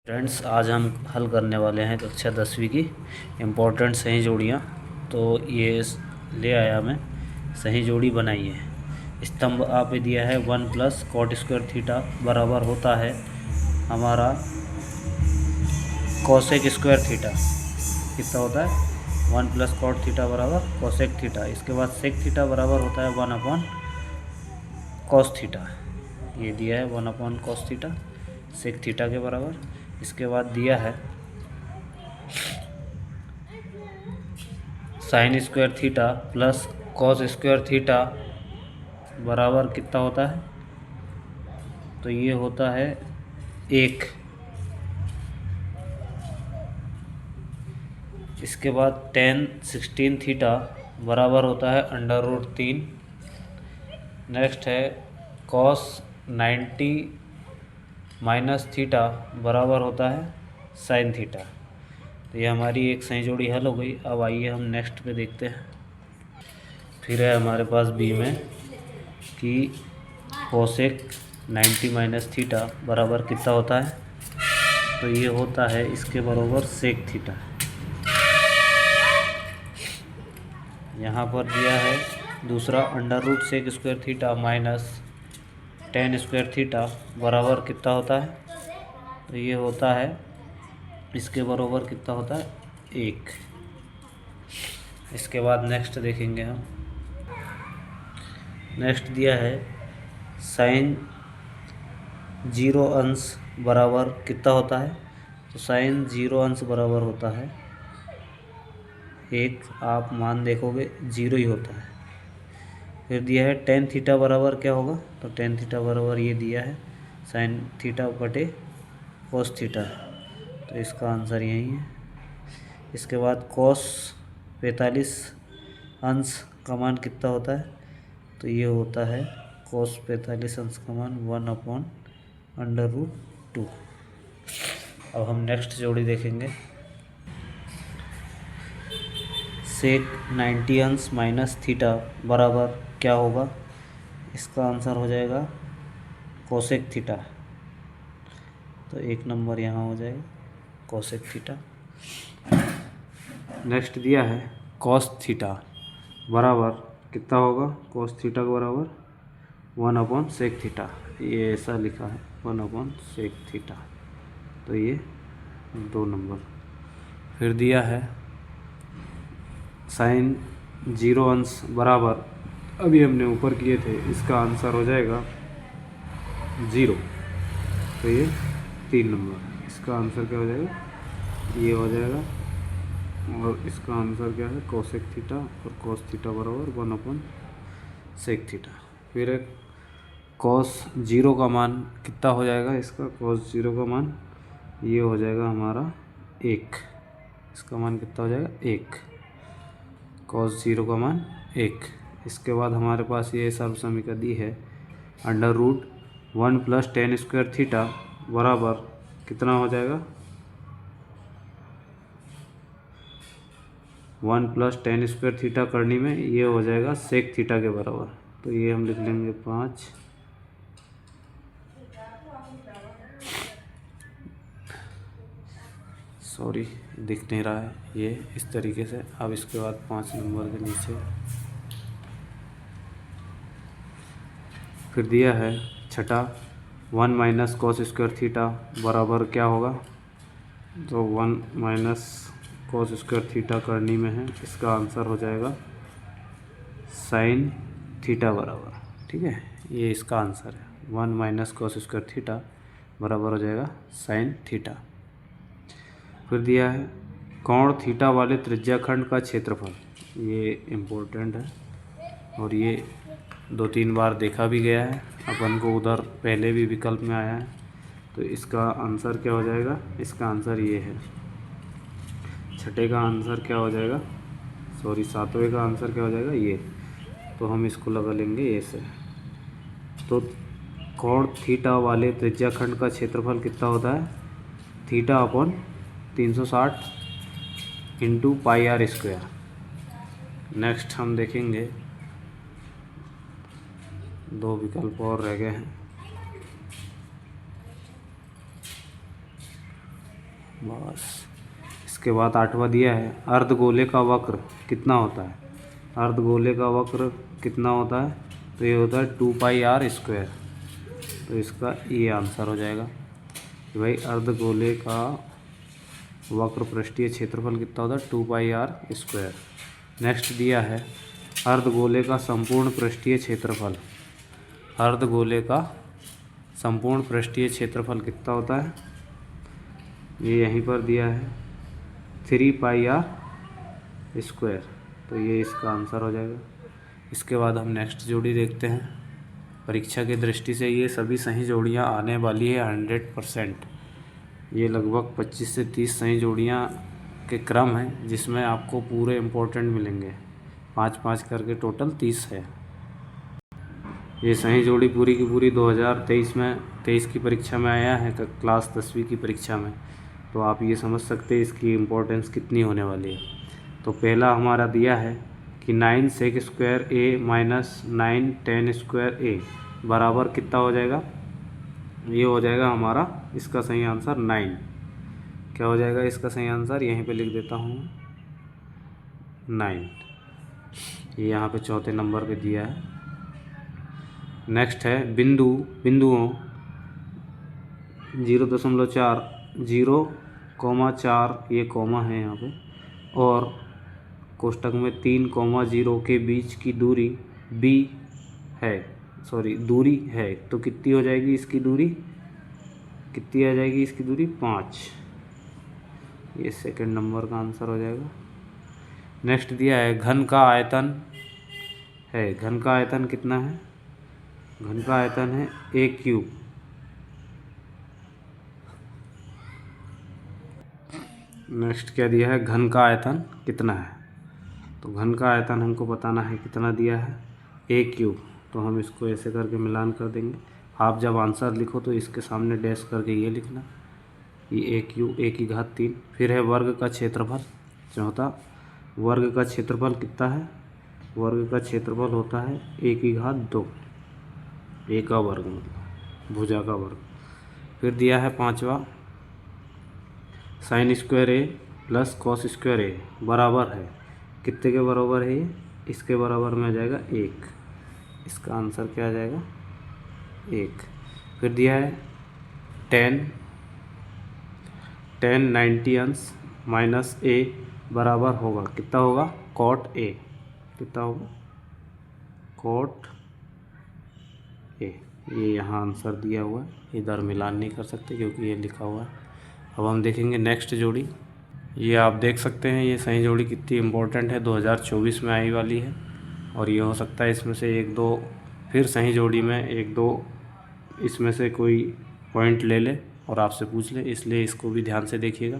Friends, आज हम हल करने वाले हैं कक्षा 10वीं की इम्पोर्टेंट सही जोड़ियाँ। तो ये ले आया मैं, सही जोड़ी बनाई है। स्तंभ आप दिया है 1 प्लस कॉट स्क्वायर थीटा बराबर होता है हमारा कोसेक स्क्वायर थीटा। कितना होता है 1 प्लस कॉट थीटा बराबर कोसेक थीटा। इसके बाद सेक थीटा बराबर होता है 1 अपॉन कॉस थीटा। ये दिया है 1 upon cos theta sec theta के बराबर। इसके बाद दिया है sine square theta plus cos square theta बराबर कितना होता है, तो ये होता है 1। इसके बाद टेन 16 थीटा बराबर होता है √3। नेक्स्ट है कॉस 90 माइनस थीटा बराबर होता है साइन थीटा। तो ये हमारी एक सही जोड़ी हल हो गई। अब आइए हम नेक्स्ट पे देखते हैं। फिर है हमारे पास बी में कि कोसेक 90 माइनस थीटा बराबर कितना होता है, तो ये होता है इसके बराबर सेक थीटा। यहाँ पर दिया है दूसरा √root sec square theta minus tan square theta बराबर कितना होता है, तो ये होता है इसके बराबर कितना होता है 1। इसके बाद नेक्स्ट देखेंगे हम। नेक्स्ट दिया है साइन 0 अंश बराबर कितना होता है, तो साइन 0 अंश बराबर होता है 1। आप मान देखोगे 0 ही होता है। फिर दिया है टेन थीटा बराबर क्या होगा, तो टेन थीटा बराबर ये दिया है साइन थीटा बटे कोस थीटा। तो इसका आंसर यही है। इसके बाद कोस 45 अंश का मान कितना होता है, तो ये होता है कोस 45 अंश का मान 1 अपॉन √2। अब हम नेक्स्ट जोड़ी देखेंगे। सेक 90 अंश माइनस थीटा बराबर क्या होगा, इसका आंसर हो जाएगा कोसेक थीटा। तो 1 नंबर यहाँ हो जाएगा कोसेक थीटा। नेक्स्ट दिया है कॉस थीटा बराबर कितना होगा, कोस थीटा के बराबर 1 अपॉन सेक थीटा। ये ऐसा लिखा है 1 अपॉन सेक थीटा। तो ये 2 नंबर। फिर दिया है साइन 0 अंश बराबर अभी हमने ऊपर किए थे, इसका आंसर हो जाएगा 0। तो ये 3 नंबर। इसका आंसर क्या हो जाएगा, ये हो जाएगा। और इसका आंसर क्या है कोसेक थीटा, और कोस थीटा बराबर 1 अपॉन सेक थीटा। फिर एक कॉस 0 का मान कितना हो जाएगा, इसका कॉस 0 का मान ये हो जाएगा हमारा 1। इसका मान कितना हो जाएगा 1, कॉस 0 का मान 1। इसके बाद हमारे पास ये सर्व समीकरण दी है √1 प्लस टेन स्क्वायर थीटा बराबर कितना हो जाएगा 1 प्लस टेन स्क्वायर थीटा करने में ये हो जाएगा सेक थीटा के बराबर। तो ये हम लिख लेंगे 5। सॉरी, दिख नहीं रहा है ये इस तरीके से। अब इसके बाद 5 नंबर के नीचे फिर दिया है छठा 1 माइनस कॉस स्क्वायर थीटा बराबर क्या होगा, तो 1 माइनस कॉस स्क्वायर थीटा करनी में है, इसका आंसर हो जाएगा साइन थीटा बराबर। ठीक है, ये इसका आंसर है 1 माइनस कॉस स्क्वायर थीटा बराबर हो जाएगा साइन थीटा। फिर दिया है कोण थीटा वाले त्रिज्याखंड का क्षेत्रफल। ये इम्पोर्टेंट है और ये 2-3 बार देखा भी गया है अपन को, उधर पहले भी विकल्प में आया है। तो इसका आंसर क्या हो जाएगा, इसका आंसर ये है। छठे का आंसर क्या हो जाएगा, सॉरी 7वें का आंसर क्या हो जाएगा ये। तो हम इसको लगा लेंगे ये से। तो कोण थीटा वाले त्रिज्याखंड का क्षेत्रफल कितना होता है, theta upon 360 into pi r square. Next हम देखेंगे 2 विकल्प और रह गए हैं। बस। इसके बाद 8वां दिया है, अर्धगोले का वक्र कितना होता है। अर्धगोले का वक्र कितना होता है, तो ये होता है 2πr²। तो इसका ये आंसर हो जाएगा कि भाई अर्धगोले का वक्र पृष्ठीय क्षेत्रफल कितना होता है, 2πr²। नेक्स्ट दिया है, अर्धगोले का संपूर्ण पृष्ठीय क्षेत्रफल। अर्धगोले का संपूर्ण पृष्ठीय क्षेत्रफल कितना होता है, ये यहीं पर दिया है 3πr²। तो ये इसका आंसर हो जाएगा। इसके बाद हम नेक्स्ट जोड़ी देखते हैं। परीक्षा की दृष्टि से ये सभी सही जोड़ियां आने वाली है 100%। ये लगभग 25 से 30 सही जोड़ियां के क्रम है, जिसमें आपको पूरे इम्पोर्टेंट मिलेंगे। 5-5 करके टोटल 30 है। ये सही जोड़ी पूरी की पूरी 2023 की परीक्षा में आया है, क्लास 10वीं की परीक्षा में। तो आप ये समझ सकते हैं इसकी इम्पोर्टेंस कितनी होने वाली है। तो पहला हमारा दिया है कि 9 sec² a minus 9 tan² a बराबर कितना हो जाएगा, ये हो जाएगा हमारा इसका सही आंसर 9। क्या हो जाएगा इसका सही आंसर, यहीं पे लिख देता हूँ 9। ये यहाँ पे चौथे नंबर पे दिया है। नेक्स्ट है बिंदुओं 0.4 0,4 ये कॉमा है यहाँ पे, और कोष्टक में 3,0 के बीच की दूरी दूरी है। तो कितनी हो जाएगी इसकी दूरी, कितनी आ जाएगी इसकी दूरी, 5। ये सेकंड नंबर का आंसर हो जाएगा। नेक्स्ट दिया है घन का आयतन है। घन का आयतन कितना है, घन का आयतन है a³। नेक्स्ट क्या दिया है, घन का आयतन कितना है। तो घन का आयतन हमको बताना है कितना दिया है, a³। तो हम इसको ऐसे करके मिलान कर देंगे। आप जब आंसर लिखो तो इसके सामने डैश करके ये लिखना, ये a³ a⁻3। फिर है वर्ग का क्षेत्रफल। चौथा, वर्ग का क्षेत्रफल कितना है, वर्ग का क्षेत्रफल होता है a⁻2। ए का वर्ग मतलब भुजा का वर्ग। फिर दिया है 5वां, sin² a plus cos² a बराबर है कितने के बराबर है, ये इसके बराबर में आ जाएगा 1। इसका आंसर क्या आ जाएगा, 1। फिर दिया है tan 90 अंश माइनस a बराबर होगा कितना होगा, cot a। कितना होगा, cot a। ये यहाँ आंसर दिया हुआ है, इधर मिलान नहीं कर सकते क्योंकि ये लिखा हुआ है। अब हम देखेंगे नेक्स्ट जोड़ी। ये आप देख सकते हैं ये सही जोड़ी कितनी इम्पोर्टेंट है, 2024 में आई वाली है। और ये हो सकता है इसमें से 1-2 फिर सही जोड़ी में 1-2 इसमें से कोई पॉइंट ले ले और आपसे पूछ ले, इसलिए इसको भी ध्यान से देखिएगा।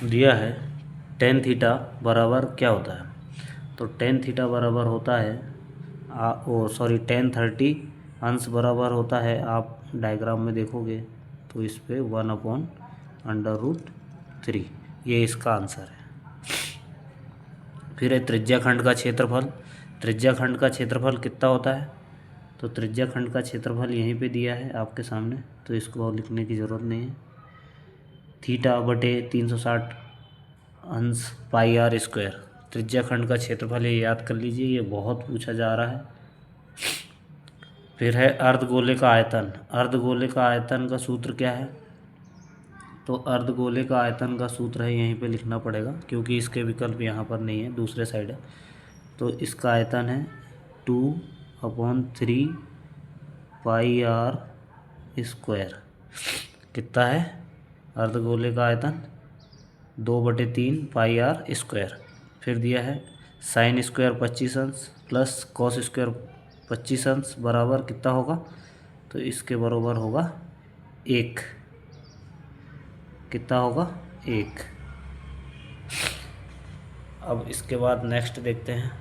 दिया है tan थीटा बराबर क्या होता है। तो tan थीटा बराबर होता है tan 30 अंश बराबर होता है, आप डायग्राम में देखोगे तो इस पे 1/√3। ये इसका आंसर है। फिर है त्रिज्या खंड का क्षेत्रफल। त्रिज्या खंड का क्षेत्रफल कितना होता है, तो त्रिज्या खंड का क्षेत्रफल यहीं पे दिया है आपके सामने, तो इसको लिखने की ज़रूरत नहीं है। θ/360 अंश πr²। त्रिज्या खंड का क्षेत्रफल ये याद कर लीजिए, ये बहुत पूछा जा रहा है। फिर है अर्धगोले का आयतन। अर्धगोले का आयतन का सूत्र क्या है, तो अर्धगोले का आयतन का सूत्र है, यहीं पे लिखना पड़ेगा क्योंकि इसके विकल्प यहाँ पर नहीं है, दूसरे साइड है। तो इसका आयतन है 2/3πr²। कितना है अर्धगोले का आयतन, 2/3πr²। फिर दिया है sin² 25 अंश प्लस cos² 25 अंश बराबर कितना होगा, तो इसके बराबर होगा 1। कितना होगा, 1। अब इसके बाद नेक्स्ट देखते हैं।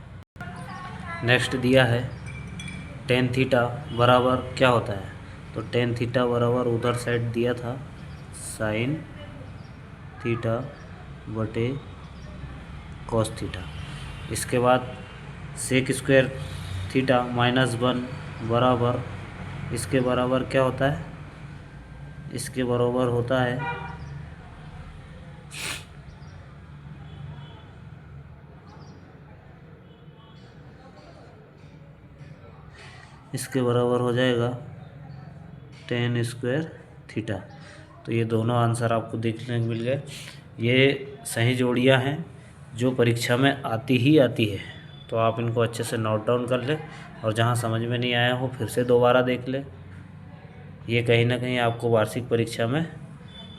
नेक्स्ट दिया है tan थीटा बराबर क्या होता है, तो tan थीटा बराबर उधर साइड दिया था sin θ/cos थीटा। इसके बाद sec² थीटा -1 बराबर इसके बराबर क्या होता है, इसके बराबर होता है इसके बराबर हो जाएगा tan स्क्वायर थीटा। तो ये दोनों आंसर आपको देखने को मिल गए। ये सही जोड़ियाँ हैं जो परीक्षा में आती ही आती है, तो आप इनको अच्छे से नोट डाउन कर लें और जहाँ समझ में नहीं आया हो फिर से दोबारा देख लें। ये कहीं ना कहीं आपको वार्षिक परीक्षा में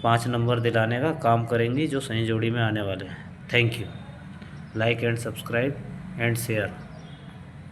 5 नंबर दिलाने का काम करेंगी जो सही जोड़ी में आने वाले हैं। Thank you. Like and subscribe and share.